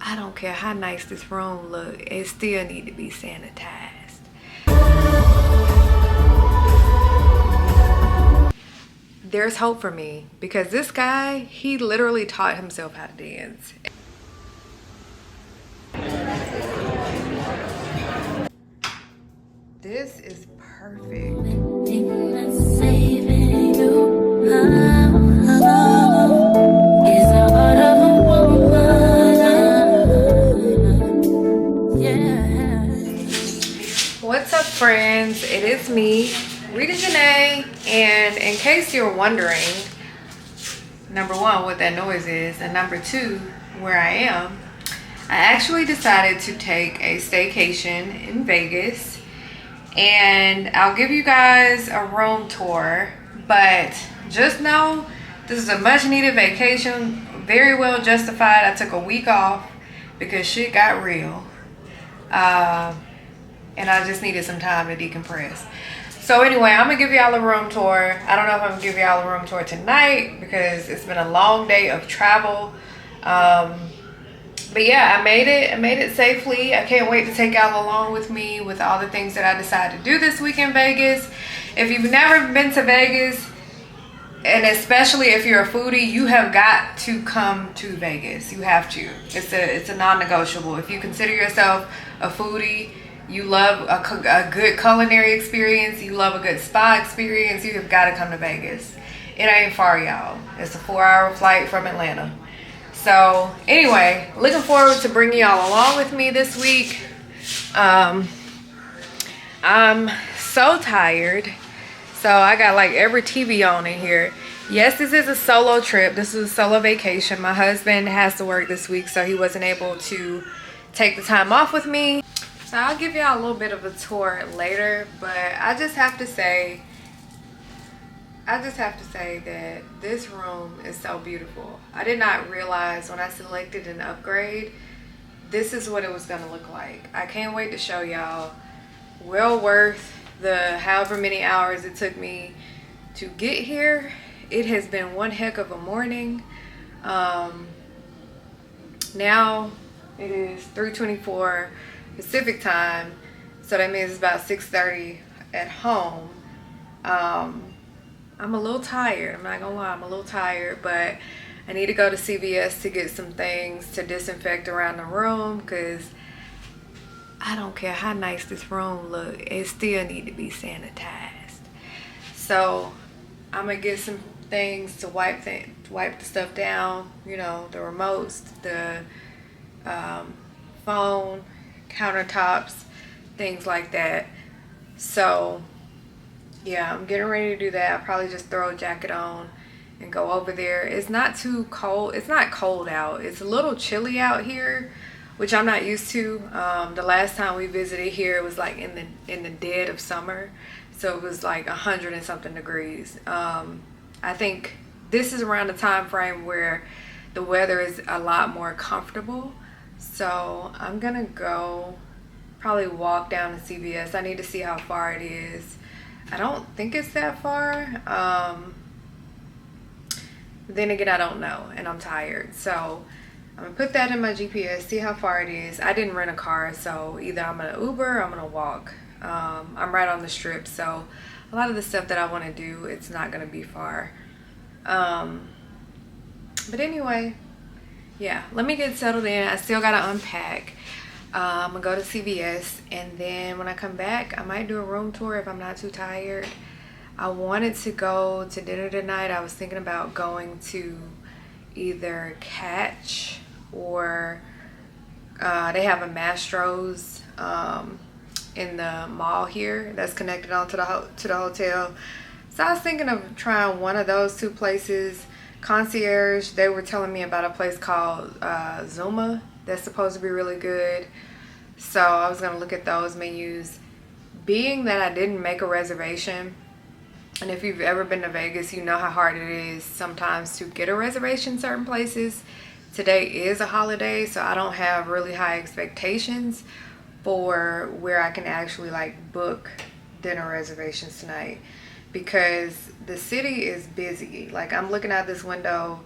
I don't care how nice this room look, it still need to be sanitized. There's hope for me because this guy, he literally taught himself how to dance. This is perfect. What's up, friends? It is me, Rita Janae, and in case you're wondering, number one, what that noise is, and number two, where I am, I actually decided to take a staycation in Vegas, and I'll give you guys a room tour, but just know this is a much needed vacation, very well justified. I took a week off because shit got real. And I just needed some time to decompress. So anyway, I'm gonna give y'all a room tour. I don't know if I'm gonna give y'all a room tour tonight because it's been a long day of travel. But yeah, I made it safely. I can't wait to take y'all along with me with all the things that I decided to do this week in Vegas. If you've never been to Vegas, and especially if you're a foodie, you have got to come to Vegas. You have to. It's a non-negotiable. If you consider yourself a foodie, you love a good culinary experience, you love a good spa experience, you have got to come to Vegas. It ain't far, y'all. It's a 4-hour flight from Atlanta. So anyway, looking forward to bringing y'all along with me this week. I'm so tired. So I got like every TV on in here. Yes, this is a solo trip. This is a solo vacation. My husband has to work this week, so he wasn't able to take the time off with me. So I'll give y'all a little bit of a tour later, but I just have to say that this room is so beautiful. I did not realize when I selected an upgrade, this is what it was gonna look like. I can't wait to show y'all. Well worth the however many hours it took me to get here. It has been one heck of a morning. Now it is 3:24 Pacific time, so that means it's about 6:30 at home. I'm a little tired. I'm not gonna lie, I'm a little tired, but I need to go to CVS to get some things to disinfect around the room because I don't care how nice this room look, it still need to be sanitized. So I'm gonna get some things to wipe the stuff down, you know, the remotes, the phone, countertops, things like that. So yeah, I'm getting ready to do that. I'll probably just throw a jacket on and go over there. It's not too cold. It's not cold out. It's a little chilly out here, which I'm not used to. The last time we visited here, it was like in the dead of summer, so it was like 100 and something degrees. I think this is around the time frame where the weather is a lot more comfortable. So I'm gonna go probably walk down to CVS. I need to see how far it is. I don't think it's that far. Then again, I don't know, and I'm tired. So I'm gonna put that in my GPS, see how far it is. I didn't rent a car, so either I'm gonna Uber or I'm gonna walk. I'm right on the strip, so a lot of the stuff that I want to do, it's not gonna be far. But anyway, yeah, let me get settled in. I still gotta unpack. I'm gonna go to CVS, and then when I come back, I might do a room tour if I'm not too tired. I wanted to go to dinner tonight. I was thinking about going to either Catch or they have a Mastro's in the mall here that's connected onto the hotel. So I was thinking of trying one of those two places. Concierge, they were telling me about a place called Zuma that's supposed to be really good. So I was gonna look at those menus. Being that I didn't make a reservation, and if you've ever been to Vegas, you know how hard it is sometimes to get a reservation certain places. Today is a holiday, so I don't have really high expectations for where I can actually like book dinner reservations tonight, because the city is busy. Like, I'm looking out this window,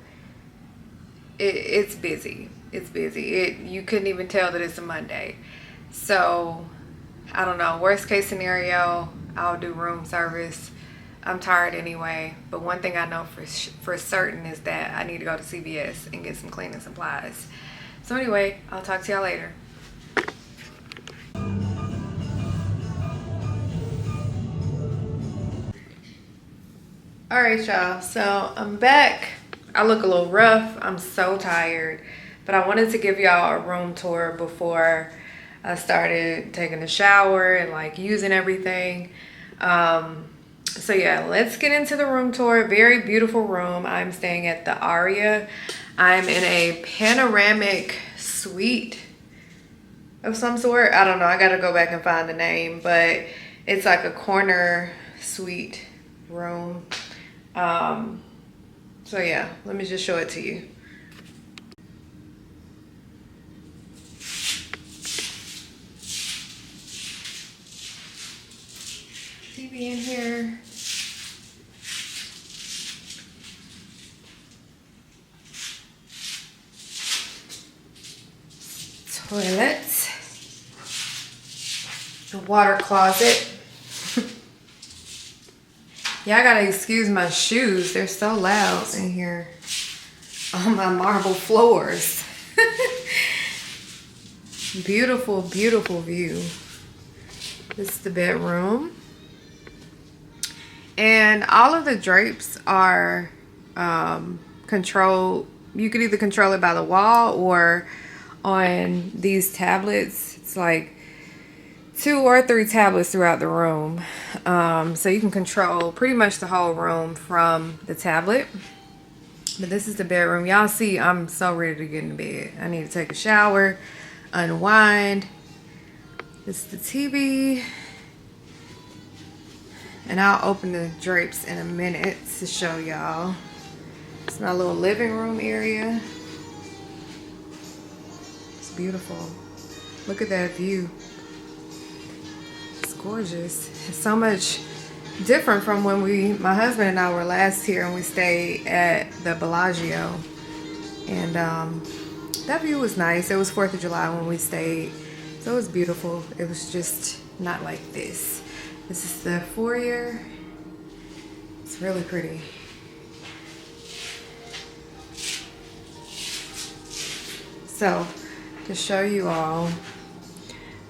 it's busy. it's busy. You couldn't even tell that it's a Monday. So I don't know, worst case scenario, I'll do room service. I'm tired anyway, but one thing I know for certain is that I need to go to CVS and get some cleaning supplies. So anyway, I'll talk to y'all later. All right, y'all, so I'm back. I look a little rough. I'm so tired, but I wanted to give y'all a room tour before I started taking a shower and like using everything. So yeah, let's get into the room tour. Very beautiful room. I'm staying at the Aria. I'm in a panoramic suite of some sort. I don't know, I gotta go back and find the name, but it's like a corner suite room. So yeah, let me just show it to you. TV in here. Toilet. The water closet. Yeah, I gotta excuse my shoes. They're so loud in here on my marble floors. Beautiful, beautiful view. This is the bedroom. And all of the drapes are controlled. You could either control it by the wall or on these tablets. It's like 2 or 3 tablets throughout the room. So you can control pretty much the whole room from the tablet. But this is the bedroom. Y'all see I'm so ready to get in bed. I need to take a shower, unwind. This is the TV. And I'll open the drapes in a minute to show y'all. It's my little living room area. It's beautiful. Look at that view. Gorgeous. It's so much different from when my husband and I were last here and we stayed at the Bellagio. And that view was nice. It was 4th of July when we stayed, so it was beautiful. It was just not like this. This is the foyer. It's really pretty. So to show you all,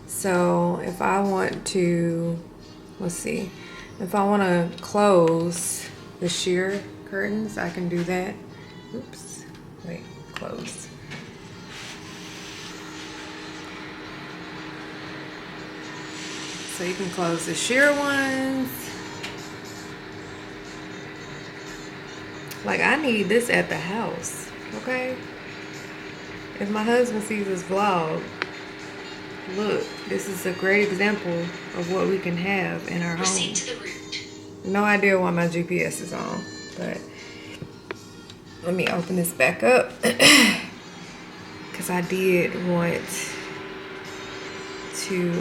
so if I want to, let's see, if I want to close the sheer curtains, I can do that. Oops, wait, close. So you can close the sheer ones. Like, I need this at the house, okay? If my husband sees this vlog, look, this is a great example of what we can have in our home. No idea why my GPS is on, but let me open this back up because I did want to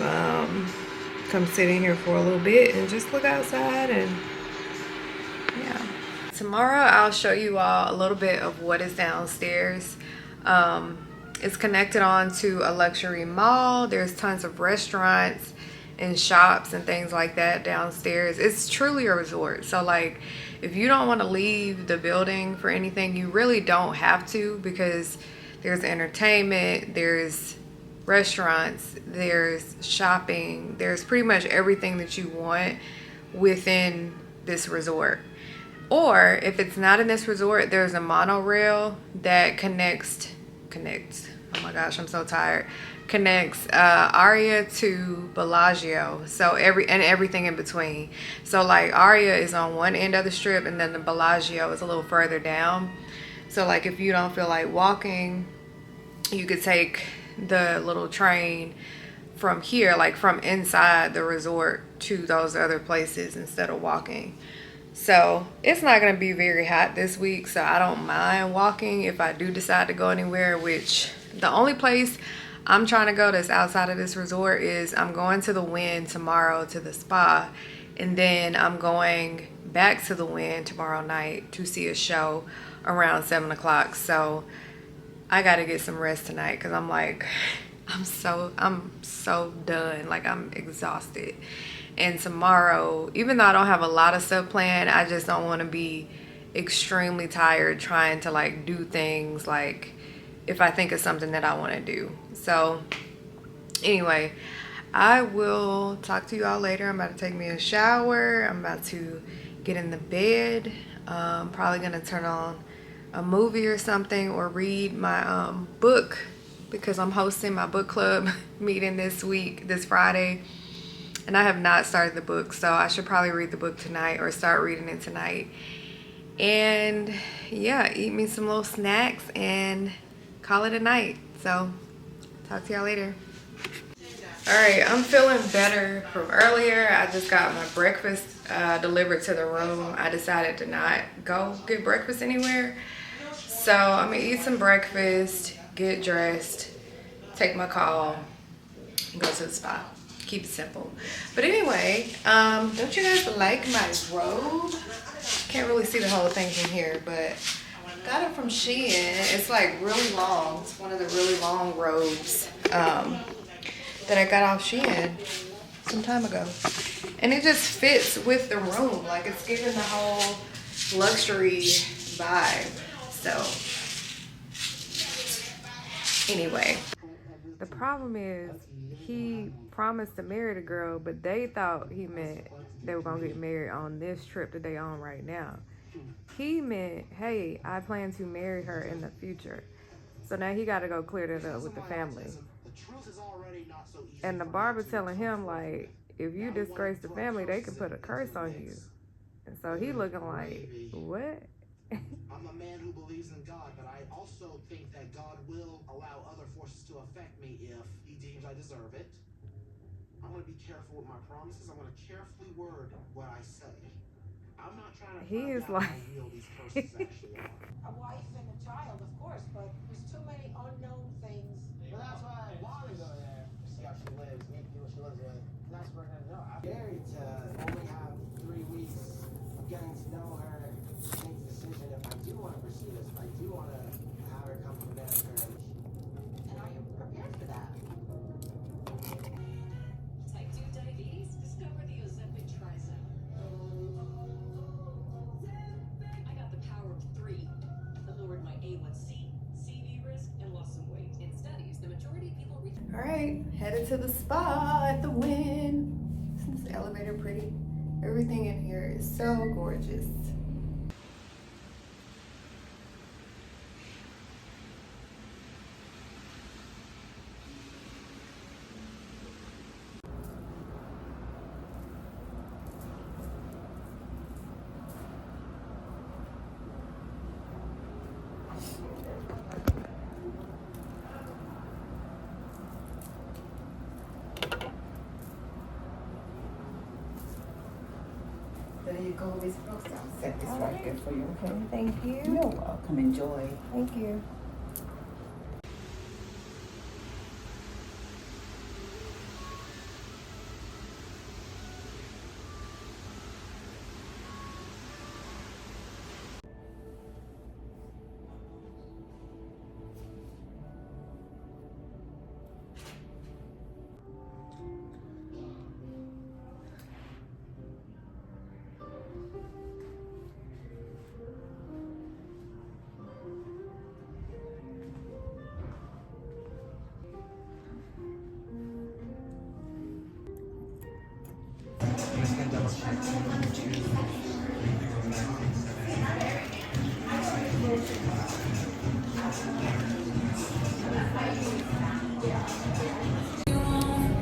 come sit in here for a little bit and just look outside. And yeah, tomorrow I'll show you all a little bit of what is downstairs. It's connected on to a luxury mall. There's tons of restaurants and shops and things like that downstairs. It's truly a resort. So like, if you don't want to leave the building for anything, you really don't have to, because there's entertainment, there's restaurants, there's shopping, there's pretty much everything that you want within this resort. Or if it's not in this resort, there's a monorail that connects, oh my gosh, I'm so tired, connects Aria to Bellagio. So everything in between. So like, Aria is on one end of the strip and then the Bellagio is a little further down. So like, if you don't feel like walking, you could take the little train from here, like from inside the resort to those other places instead of walking. So it's not going to be very hot this week, so I don't mind walking if I do decide to go anywhere, which the only place I'm trying to go that's outside of this resort is I'm going to the Wynn tomorrow to the spa, and then I'm going back to the Wynn tomorrow night to see a show around 7 o'clock. So I gotta get some rest tonight because I'm like, I'm so done. Like, I'm exhausted. And tomorrow, even though I don't have a lot of stuff planned, I just don't want to be extremely tired trying to like do things like if I think of something that I want to do. So anyway, I will talk to you all later. I'm about to take me a shower. I'm about to get in the bed. Probably gonna turn on a movie or something or read my book because I'm hosting my book club meeting this Friday. And I have not started the book, so I should probably read the book tonight or start reading it tonight. And yeah, eat me some little snacks and call it a night. So talk to y'all later. All right, I'm feeling better from earlier. I just got my breakfast delivered to the room. I decided to not go get breakfast anywhere. So I'm gonna eat some breakfast, get dressed, take my call, and go to the spa. Keep it simple. But anyway, don't you guys like my robe? Can't really see the whole thing from here, but got it from Shein. It's like really long. It's one of the really long robes that I got off Shein some time ago. And it just fits with the room. Like, it's giving the whole luxury vibe. So anyway, the problem is he promised to marry the girl, but they thought he meant they were gonna get married on this trip that they on right now. He meant, hey, I plan to marry her in the future. So now he got to go clear that up with the family. And the barber telling him, like, if you disgrace the family, they can put a curse on you. And so he looking like, what? I'm a man who believes in God, but I also think that God will allow other forces to affect me if he deems I deserve it. I want to be careful with my promises. I want to carefully word what I say. I'm not trying to He find is out like, how real these curses actually are. A wife and a child, of course, but there's too many unknown things. But that's why I want to go there to see how she lives, meet people she lives with. And that's where we're going to go. I'm married to only have 3 weeks of getting to know her, make the decision if I do want to pursue this, if I do want to have her come to the marriage. And are you prepared for that? Type 2 diabetes? Discover the Ozempic Trizone. I got the power of 3. I lowered my A1C, CV risk, and lost some weight. In studies, the majority of people reach. all right, headed to the spa at the Wynn. Isn't this elevator pretty? Everything in here is so gorgeous. There you go, Miss Brooks. I'll set this right there for you, okay? Thank you. You're welcome. Enjoy. Thank you.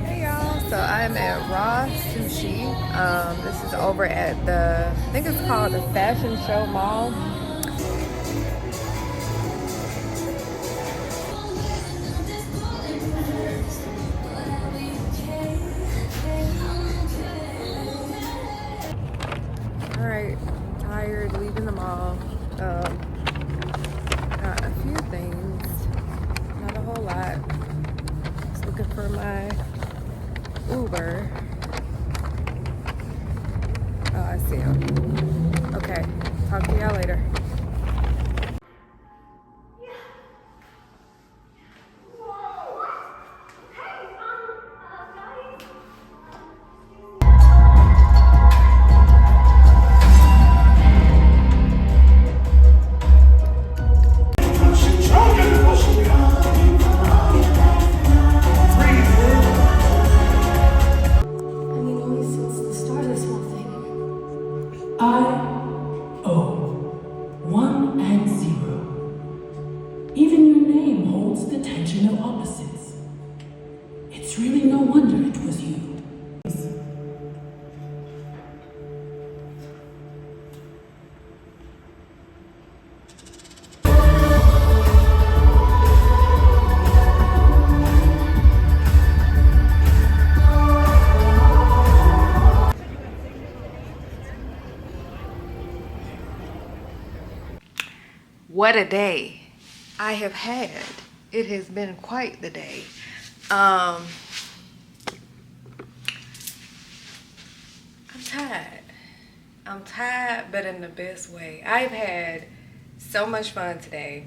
Hey y'all, so I'm at Raw Sushi. This is over at I think it's called the Fashion Show Mall. All right, tired, leaving the mall. Got a few things, not a whole lot. Just looking for my Uber. Oh, I see him. Okay, talk to y'all later. It's really no wonder it was you. What a day I have had. It has been quite the day. I'm tired. I'm tired, but in the best way. I've had so much fun today.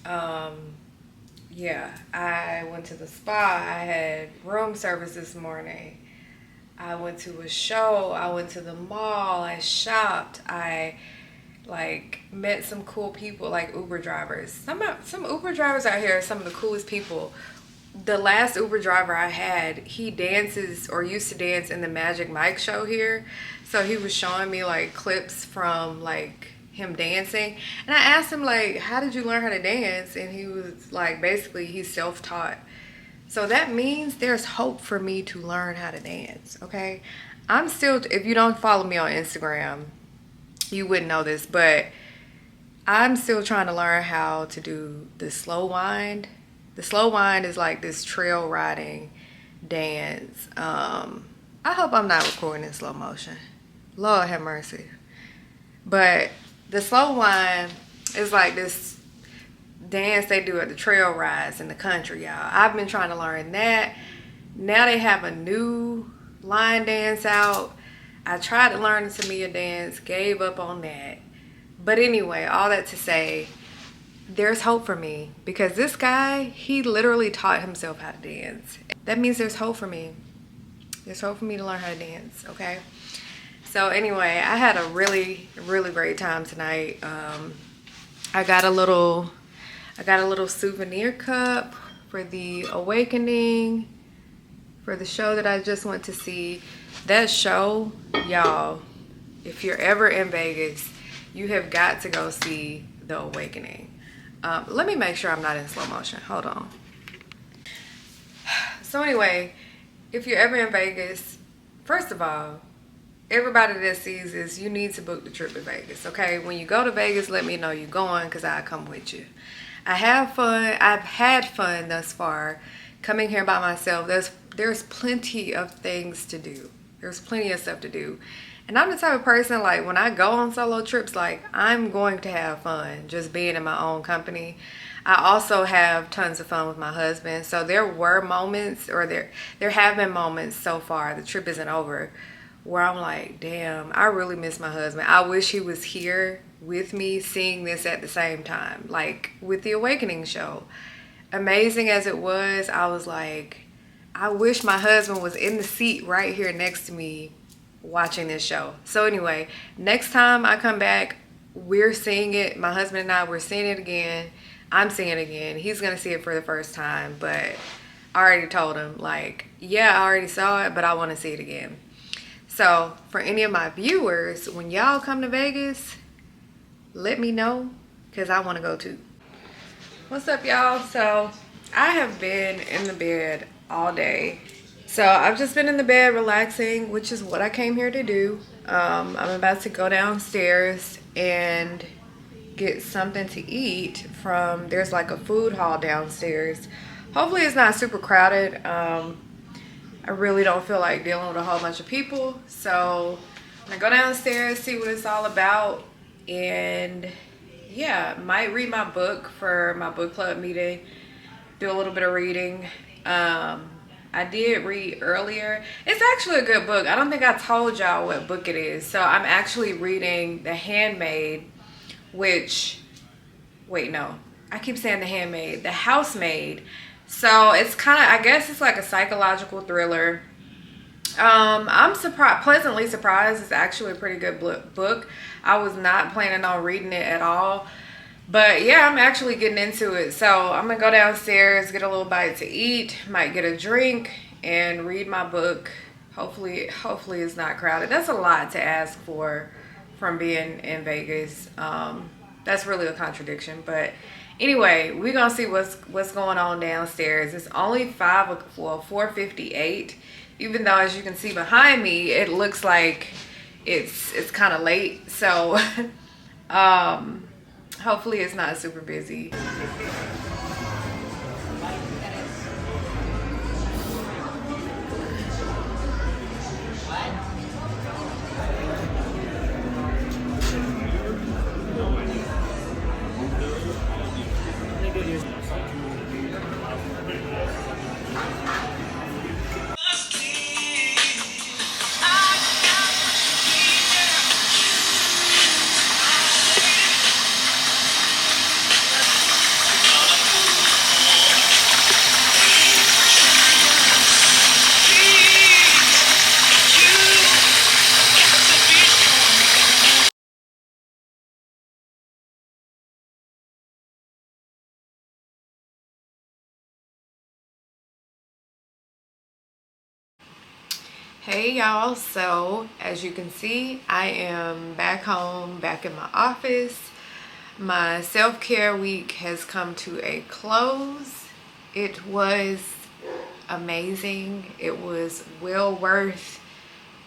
Yeah, I went to the spa. I had room service this morning. I went to a show. I went to the mall. I shopped. I met some cool people, like Uber drivers. Some Uber drivers out here are some of the coolest people. The last Uber driver I had, he dances or used to dance in the Magic Mike show here. So he was showing me like clips from like him dancing. And I asked him like, how did you learn how to dance? And he was like, basically he's self-taught. So that means there's hope for me to learn how to dance, okay? I'm still, if you don't follow me on Instagram, you wouldn't know this, but I'm still trying to learn how to do the slow wind. The slow wind is like this trail riding dance. I hope I'm not recording in slow motion. Lord have mercy. But the slow wind is like this dance they do at the trail rides in the country, y'all. I've been trying to learn that. Now they have a new line dance out. I tried to learn the Tamia dance, gave up on that. But anyway, all that to say, there's hope for me because this guy, he literally taught himself how to dance. That means there's hope for me. There's hope for me to learn how to dance, okay? So anyway, I had a really, really great time tonight. I got a little souvenir cup for the Awakening, for the show that I just went to see. That show, y'all, if you're ever in Vegas, you have got to go see The Awakening. Let me make sure I'm not in slow motion. Hold on. So anyway, if you're ever in Vegas, first of all, everybody that sees this, you need to book the trip to Vegas, okay? When you go to Vegas, let me know you're going because I'll come with you. I have fun. I've had fun thus far coming here by myself. There's plenty of things to do. There's plenty of stuff to do. And I'm the type of person, like, when I go on solo trips, like, I'm going to have fun just being in my own company. I also have tons of fun with my husband. So there were moments, or there have been moments so far, the trip isn't over, where I'm like, damn, I really miss my husband. I wish he was here with me seeing this at the same time. Like with the Awakening show. Amazing as it was, I was like, I wish my husband was in the seat right here next to me watching this show. So anyway, next time I come back, we're seeing it. My husband and I, we're seeing it again. I'm seeing it again. He's gonna see it for the first time, but I already told him, like, yeah, I already saw it, but I want to see it again. So for any of my viewers, when y'all come to Vegas, let me know because I want to go too. What's up, y'all? So I have been in the bed all day. So I've just been in the bed relaxing, which is what I came here to do. I'm about to go downstairs and get something to eat from, there's like a food hall downstairs. Hopefully it's not super crowded. I really don't feel like dealing with a whole bunch of people. So I'm gonna go downstairs, see what it's all about, and yeah, might read my book for my book club meeting, do a little bit of reading. I did read earlier. It's actually a good book. I don't think I told y'all what book it is. So I'm actually reading The Handmaid, which, wait, no. I keep saying The Handmaid. The Housemaid. So it's kind of, I guess it's like a psychological thriller. I'm pleasantly surprised. It's actually a pretty good book. I was not planning on reading it at all. But yeah, I'm actually getting into it. So I'm going to go downstairs, get a little bite to eat, might get a drink, and read my book. Hopefully it's not crowded. That's a lot to ask for from being in Vegas. That's really a contradiction. But Anyway, we're gonna see what's going on downstairs. It's only 4:58. Even though, as you can see behind me, it looks like it's kind of late. So hopefully it's not super busy. Hey y'all, so as you can see, I am back home, back in my office. My self-care week has come to a close. It was amazing. It was well worth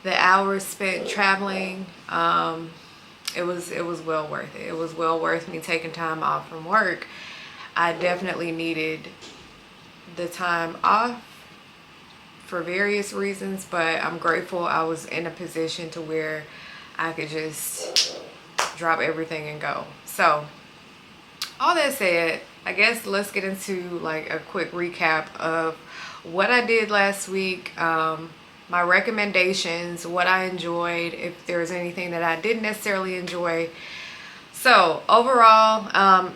the hours spent traveling. It was well worth it. It was well worth me taking time off from work. I definitely needed the time off for various reasons, but I'm grateful I was in a position to where I could just drop everything and go. So all that said, I guess let's get into like a quick recap of what I did last week, my recommendations, what I enjoyed, if there's anything that I didn't necessarily enjoy. So overall,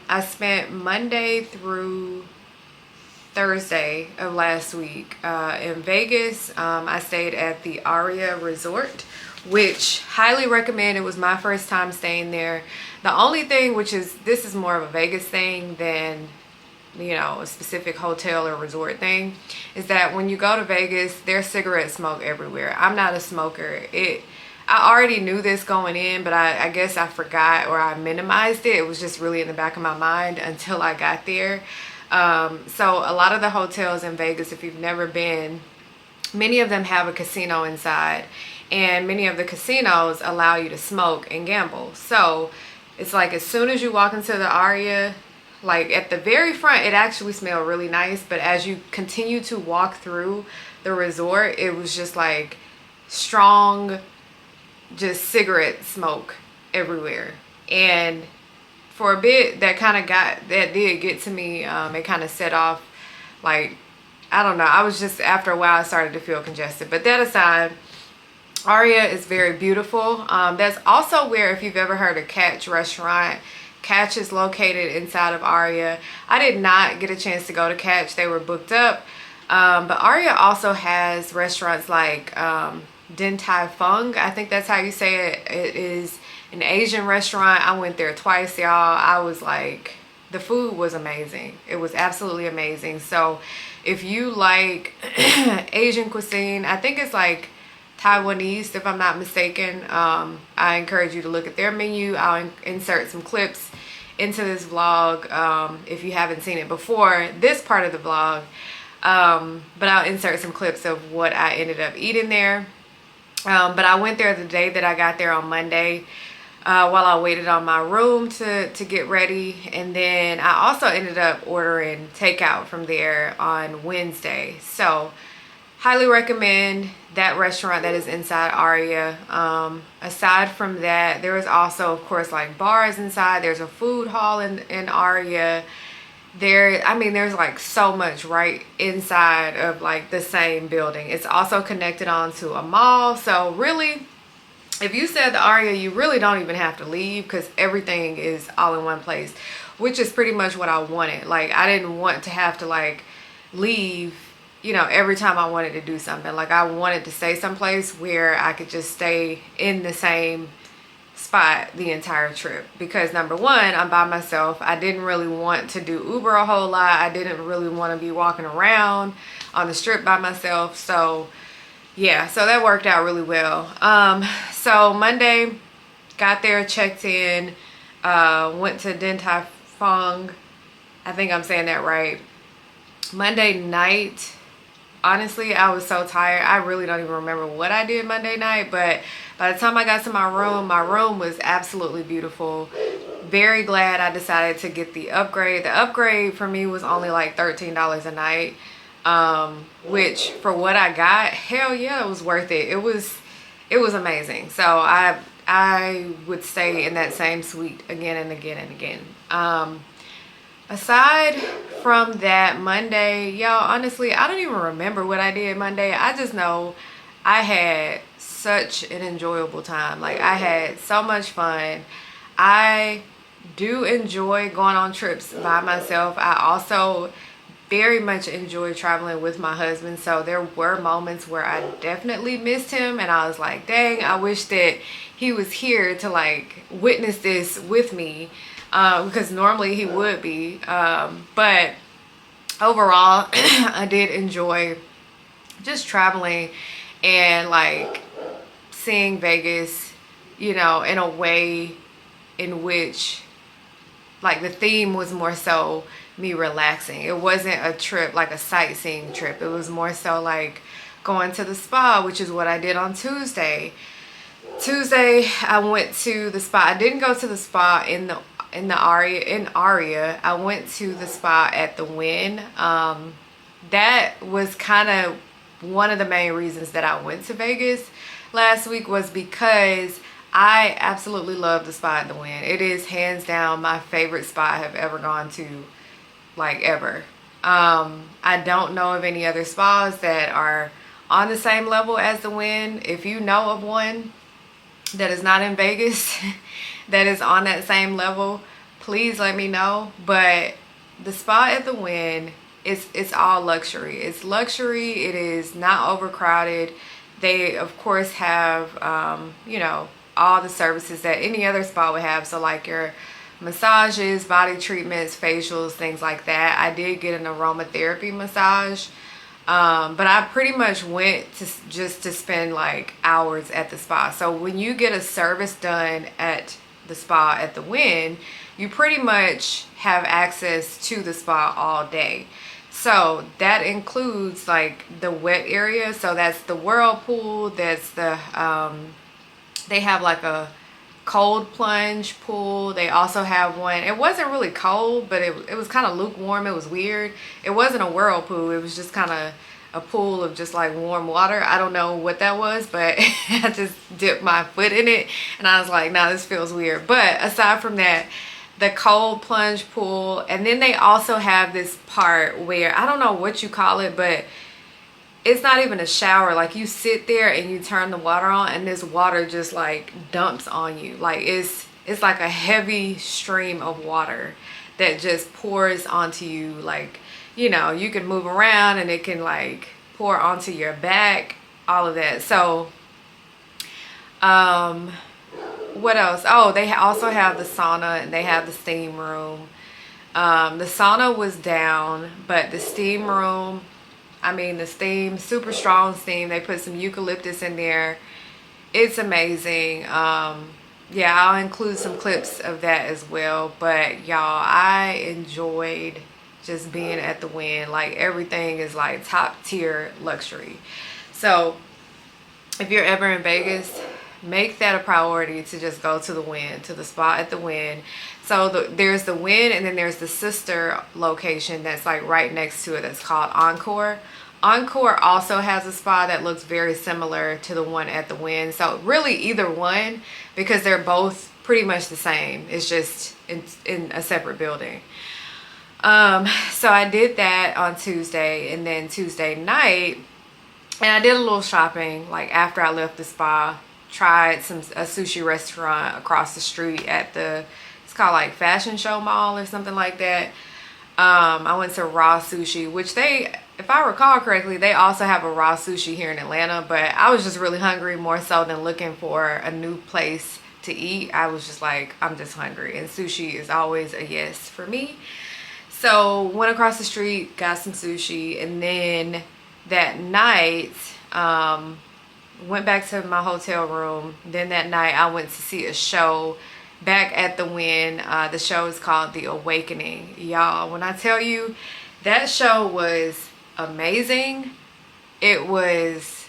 I spent Monday through Thursday of last week in Vegas. I stayed at the Aria resort, which highly recommend. It was my first time staying there. The only thing, which is, this is more of a Vegas thing than, you know, a specific hotel or resort thing, is that when you go to Vegas, there's cigarette smoke everywhere. I'm not a smoker. I already knew this going in, but I guess I forgot, or I minimized it. It was just really in the back of my mind until I got there. So a lot of the hotels in Vegas, if you've never been, many of them have a casino inside, and many of the casinos allow you to smoke and gamble. So it's like as soon as you walk into the Aria, like at the very front, it actually smelled really nice, but as you continue to walk through the resort, it was just like strong, just cigarette smoke everywhere. And for a bit, that did get to me. It kind of set off, like, I don't know, I was just, after a while I started to feel congested. But that aside, Aria is very beautiful. That's also where, if you've ever heard of Catch restaurant, Catch is located inside of Aria. I did not get a chance to go to Catch, they were booked up. But Aria also has restaurants like Tai Fung, I think that's how you say it. It is an Asian restaurant. I went there twice, y'all. I was like, the food was amazing. It was absolutely amazing. So if you like Asian cuisine, I think it's like Taiwanese, if I'm not mistaken, I encourage you to look at their menu. I'll insert some clips into this vlog if you haven't seen it before, this part of the vlog. But I'll insert some clips of what I ended up eating there. But I went there the day that I got there on Monday, while I waited on my room to get ready. And then I also ended up ordering takeout from there on Wednesday. So highly recommend that restaurant that is inside Aria. Aside from that, there is also, of course, like bars inside. There's a food hall in Aria. There's like so much right inside of like the same building. It's also connected onto a mall. So really, if you said the Aria, you really don't even have to leave, because everything is all in one place, which is pretty much what I wanted. Like, I didn't want to have to like leave, you know, every time I wanted to do something. Like, I wanted to stay someplace where I could just stay in the same spot the entire trip, because number one, I'm by myself. I didn't really want to do Uber a whole lot. I didn't really want to be walking around on the strip by myself. So yeah, so that worked out really well. So Monday, got there, checked in, went to Tai Fung, I think I'm saying that right. Monday night, honestly, I was so tired. I really don't even remember what I did Monday night, but by the time I got to my room was absolutely beautiful. Very glad I decided to get the upgrade. The upgrade for me was only like $13 a night, which for what I got, hell yeah, it was worth it. It was amazing. So I would stay in that same suite again and again and again. Aside from that, Monday, y'all, honestly, I don't even remember what I did Monday. I just know I had such an enjoyable time. Like, I had so much fun. I do enjoy going on trips by myself. I also very much enjoy traveling with my husband. So there were moments where I definitely missed him, and I was like, dang, I wish that he was here to like witness this with me. Because normally he would be, but overall I did enjoy just traveling and like seeing Vegas, you know, in a way in which like the theme was more so me relaxing. It wasn't a trip, like a sightseeing trip. It was more so like going to the spa, which is what I did on Tuesday. I went to the spa. I didn't go to the spa in the Aria. I went to the spa at the Wynn. That was kind of one of the main reasons that I went to Vegas last week, was because I absolutely love the spa at the Wynn. It is hands down my favorite spa I have ever gone to, like ever. I don't know of any other spas that are on the same level as the Wynn. If you know of one that is not in Vegas that is on that same level, please let me know. But the spa at the Wynn, it's all luxury. It's luxury. It is not overcrowded. They of course have you know, all the services that any other spa would have. So like your massages, body treatments, facials, things like that. I did get an aromatherapy massage. But I pretty much went to just to spend like hours at the spa. So when you get a service done at the spa at the Wynn, you pretty much have access to the spa all day. So that includes like the wet area. So that's the whirlpool. That's the, they have like a cold plunge pool. They also have one, it wasn't really cold, but it was kind of lukewarm. It was weird. It wasn't a whirlpool. It was just kind of a pool of just like warm water. I don't know what that was, but I just dipped my foot in it and I was like, nah, this feels weird. But aside from that, the cold plunge pool, and then they also have this part where I don't know what you call it, but it's not even a shower. Like you sit there and you turn the water on and this water just like dumps on you. Like it's like a heavy stream of water that just pours onto you. Like, you know, you can move around and it can like pour onto your back, all of that. So what else? Oh, they also have the sauna and they have the steam room. The sauna was down, but the steam room, I mean, the steam, super strong steam. They put some eucalyptus in there. It's amazing. Yeah, I'll include some clips of that as well. But y'all, I enjoyed just being at the Wynn. Like everything is like top tier luxury. So if you're ever in Vegas, make that a priority to just go to the Wynn, to the spa at the Wynn. So there's the Wynn, and then there's the sister location that's like right next to it that's called Encore. Encore also has a spa that looks very similar to the one at the Wynn. So really either one, because they're both pretty much the same. It's just in a separate building. So I did that on Tuesday, and then Tuesday night, and I did a little shopping like after I left the spa. Tried a sushi restaurant across the street at it's called like Fashion Show Mall or something like that. I went to Raw Sushi, which if I recall correctly, they also have a Raw Sushi here in Atlanta, but I was just really hungry, more so than looking for a new place to eat. I was just like, I'm just hungry, and sushi is always a yes for me. So went across the street, got some sushi, and then that night, went back to my hotel room. Then that night I went to see a show back at the Wynn. The show is called The Awakening. Y'all, when I tell you that show was amazing, it was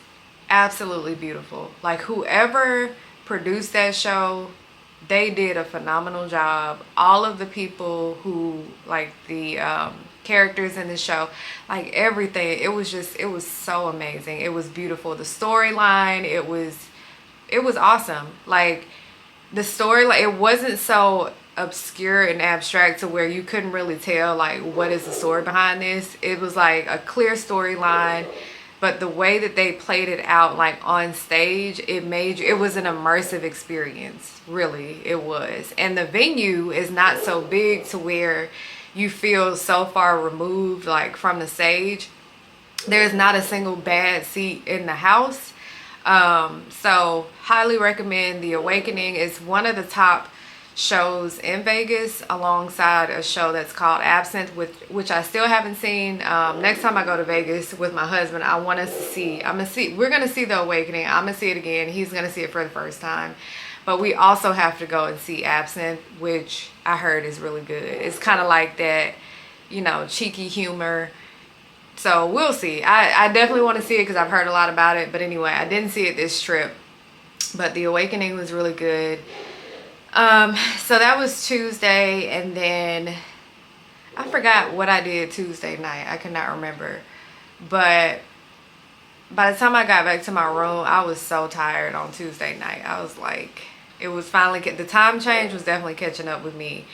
absolutely beautiful. Like, whoever produced that show, they did a phenomenal job. All of the people who, like, the characters in the show, like, everything, it was so amazing. It was beautiful. The storyline, it was awesome. Like, the story, like, it wasn't so obscure and abstract to where you couldn't really tell, like, what is the story behind this. It was like a clear storyline, but the way that they played it out, like, on stage, it was an immersive experience. Really, it was. And the venue is not so big to where you feel so far removed, like, from the stage. There's not a single bad seat in the house. So highly recommend The Awakening. It's one of the top shows in Vegas, alongside a show that's called Absinthe, which I still haven't seen. Next time I go to Vegas with my husband, I want us to see, we're going to see The Awakening. I'm going to see it again. He's going to see it for the first time. But we also have to go and see Absinthe, which I heard is really good. It's kind of like that, you know, cheeky humor. So we'll see. I definitely want to see it because I've heard a lot about it. But anyway, I didn't see it this trip. But The Awakening was really good. So that was Tuesday. And then I forgot what I did Tuesday night. I cannot remember. But by the time I got back to my room, I was so tired on Tuesday night. I was like, it was finally, the time change was definitely catching up with me.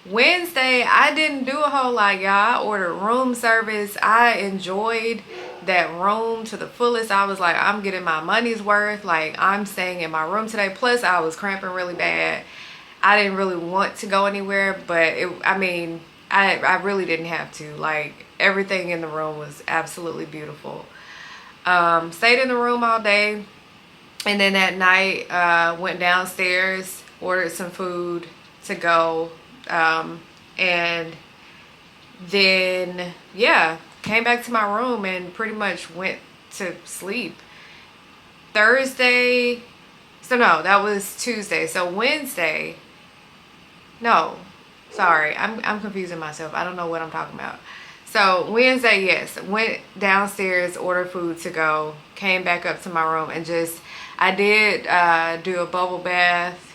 Wednesday, I didn't do a whole lot, y'all. I ordered room service. I enjoyed that room to the fullest. I was like, I'm getting my money's worth. Like, I'm staying in my room today. Plus, I was cramping really bad. I didn't really want to go anywhere, but I really didn't have to. Like, everything in the room was absolutely beautiful. Stayed in the room all day. And then that night, went downstairs, ordered some food to go. And then, yeah, came back to my room and pretty much went to sleep. Thursday, so no, that was Tuesday. So Wednesday, no, sorry, I'm confusing myself. I don't know what I'm talking about. So Wednesday, yes, went downstairs, ordered food to go, came back up to my room, and I did do a bubble bath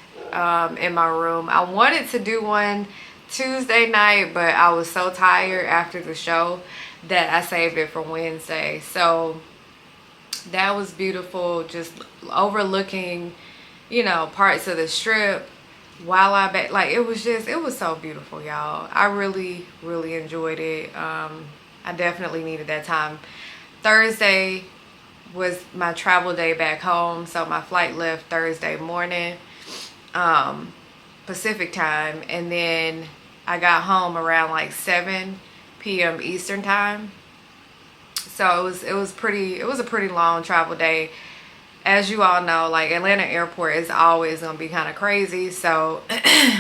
in my room. I wanted to do one Tuesday night, but I was so tired after the show that I saved it for Wednesday. So that was beautiful, just overlooking, you know, parts of the strip while it was so beautiful, y'all. I really enjoyed it. I definitely needed that time. Thursday was my travel day back home, so my flight left Thursday morning, Pacific time, and then I got home around like 7 p.m. Eastern time. So it was a pretty long travel day. As you all know, like, Atlanta airport is always gonna be kind of crazy. So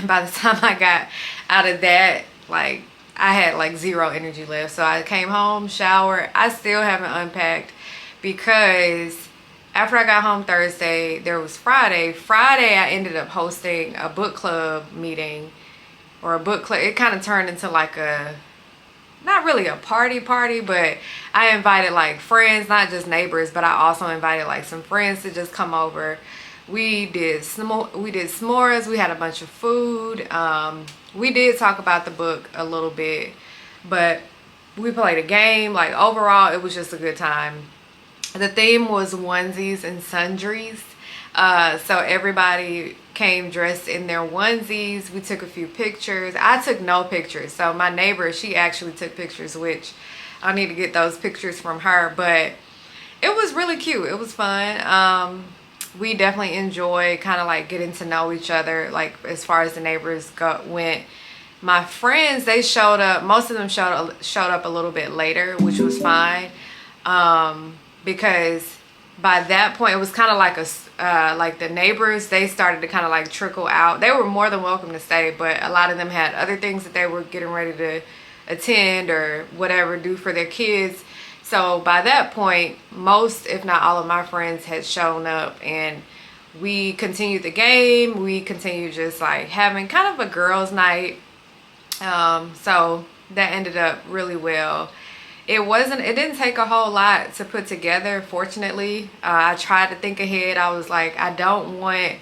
by the time I got out of that, like, I had like zero energy left. So I came home, showered. I still haven't unpacked because after I got home Thursday, there was Friday. Friday, I ended up hosting a book club meeting, or a book club. It kind of turned into like not really a party, but I invited like friends, not just neighbors, but I also invited like some friends to just come over. We did s'mores. We had a bunch of food. We did talk about the book a little bit, but we played a game. Like, overall, it was just a good time. The theme was onesies and sundries. So everybody came dressed in their onesies. We took a few pictures. I took no pictures. So my neighbor, she actually took pictures, which I need to get those pictures from her. But it was really cute. It was fun. We definitely enjoyed kind of like getting to know each other, like, as far as the neighbors went. My friends, they showed up. Most of them showed up a little bit later, which was fine. Because by that point, it was kind of like like the neighbors, they started to kind of like trickle out. They were more than welcome to stay, but a lot of them had other things that they were getting ready to attend or whatever, do for their kids. So by that point, most, if not all, of my friends had shown up, and we continued the game. We continued just like having kind of a girls' night. So that ended up really well. It didn't take a whole lot to put together, fortunately. I tried to think ahead. I was like, I don't want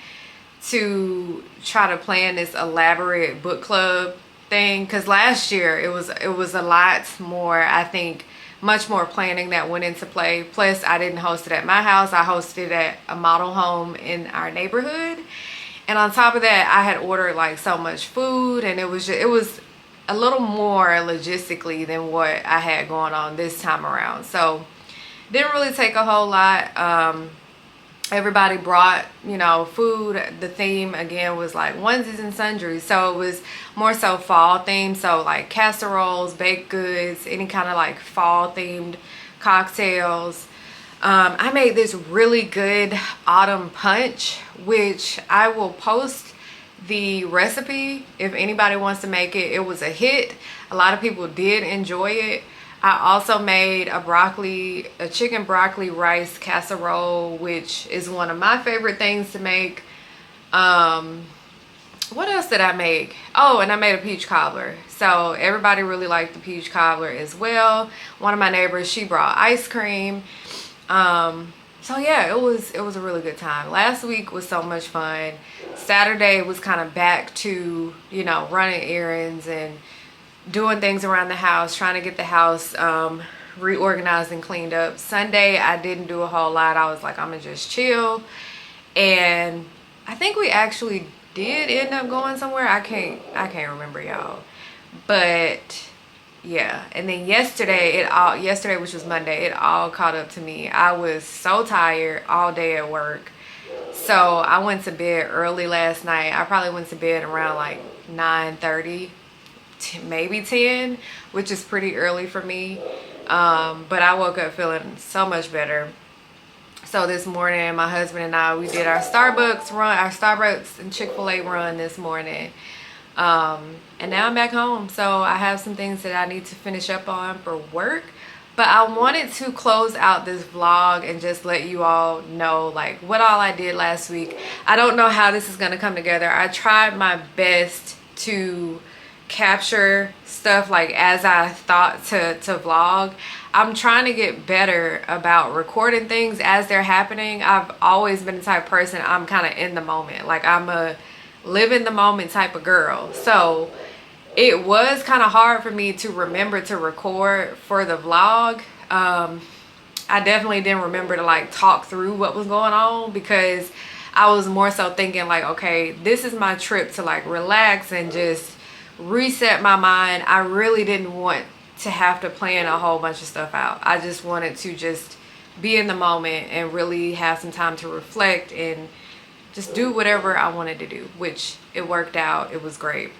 to try to plan this elaborate book club thing, because last year it was a lot more, I think, much more planning that went into play. Plus, I didn't host it at my house. I hosted it at a model home in our neighborhood. And on top of that, I had ordered like so much food, and it was a little more logistically than what I had going on this time around. So didn't really take a whole lot. Everybody brought, food. The theme again was like onesies and sundries. So it was more so fall themed. So like casseroles, baked goods, any kind of like fall themed cocktails. I made this really good autumn punch, which I will post the recipe if anybody wants to make it. It was a hit. A lot of people did enjoy it. I also made a chicken broccoli rice casserole, which is one of my favorite things to make. What else did I make? Oh, and I made a peach cobbler. So everybody really liked the peach cobbler as well. One of my neighbors, she brought ice cream. So yeah, it was a really good time. Last week was so much fun. Saturday was kind of back to, running errands and doing things around the house, trying to get the house reorganized and cleaned up. Sunday, I didn't do a whole lot. I was like, I'm gonna just chill. And I think we actually did end up going somewhere. I can't remember, y'all. But yeah, and then yesterday, which was Monday, it all caught up to me. I was so tired all day at work. So I went to bed early last night. I probably went to bed around like 9:30. Maybe 10, which is pretty early for me, but I woke up feeling so much better. So this morning, my husband and I, we did our Starbucks and Chick-fil-A run this morning, and now I'm back home. So I have some things that I need to finish up on for work, but I wanted to close out this vlog and just let you all know like what all I did last week. I don't know how this is going to come together. I tried my best to capture stuff like as I thought to vlog. I'm trying to get better about recording things as they're happening. I've always been the type of person, I'm kind of in the moment. Like I'm a live in the moment type of girl. So it was kind of hard for me to remember to record for the vlog. I definitely didn't remember to like talk through what was going on, because I was more so thinking like, okay, this is my trip to like relax and just reset my mind. I really didn't want to have to plan a whole bunch of stuff out. I just wanted to just be in the moment and really have some time to reflect and just do whatever I wanted to do, which it worked out. It was great.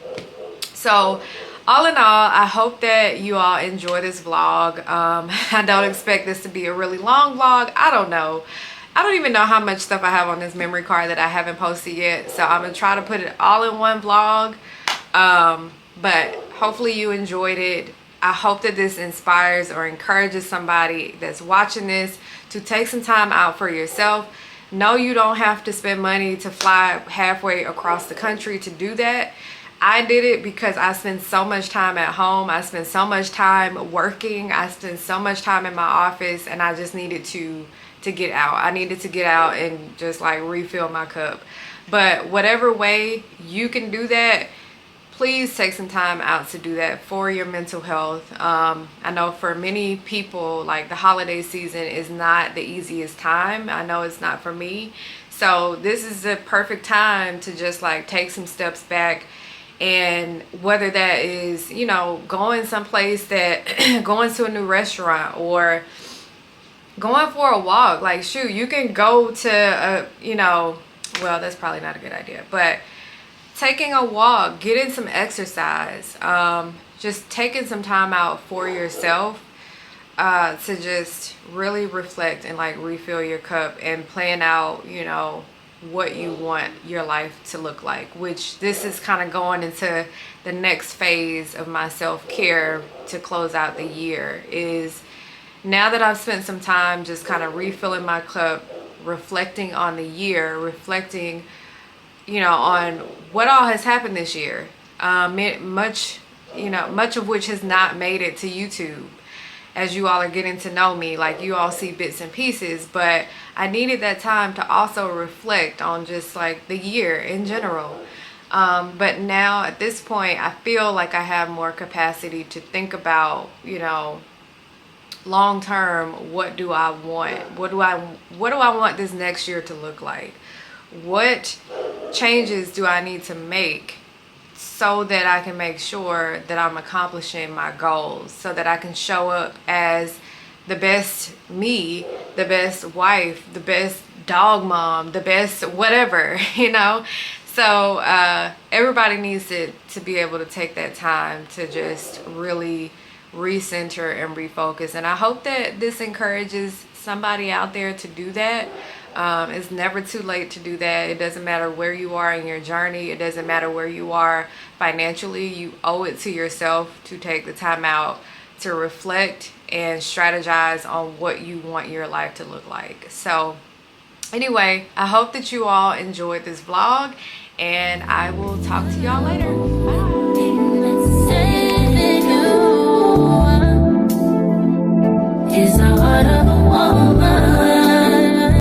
So all in all, I hope that you all enjoy this vlog. I don't expect this to be a really long vlog. I don't know. I don't even know how much stuff I have on this memory card that I haven't posted yet. So I'm gonna try to put it all in one vlog. But hopefully you enjoyed it. I hope that this inspires or encourages somebody that's watching this to take some time out for yourself. No, you don't have to spend money to fly halfway across the country to do that. I did it because I spend so much time at home. I spend so much time working. I spend so much time in my office, and I just needed to get out. I needed to get out and just like refill my cup. But whatever way you can do that, please take some time out to do that for your mental health. I know for many people, like the holiday season is not the easiest time. I know it's not for me. So this is the perfect time to just like take some steps back. And whether that is, going someplace that, going to a new restaurant or going for a walk. Like, shoot, you can go to, well, that's probably not a good idea, but taking a walk, getting some exercise, just taking some time out for yourself to just really reflect and like refill your cup and plan out, what you want your life to look like, which this is kind of going into the next phase of my self-care to close out the year. Is now that I've spent some time just kind of refilling my cup, reflecting on the year, reflecting, you know, on what all has happened this year. Much of which has not made it to YouTube. As you all are getting to know me, like, you all see bits and pieces, but I needed that time to also reflect on just like the year in general. But now at this point, I feel like I have more capacity to think about, you know, long term, what do I want? What do I want this next year to look like? What changes do I need to make so that I can make sure that I'm accomplishing my goals, so that I can show up as the best me, the best wife, the best dog mom, the best whatever, you know? So everybody needs to be able to take that time to just really recenter and refocus. And I hope that this encourages somebody out there to do that. It's never too late to do that. It doesn't matter where you are in your journey. It doesn't matter where you are financially. You owe it to yourself to take the time out to reflect and strategize on what you want your life to look like. So anyway, I hope that you all enjoyed this vlog, and I will talk to y'all later. Bye.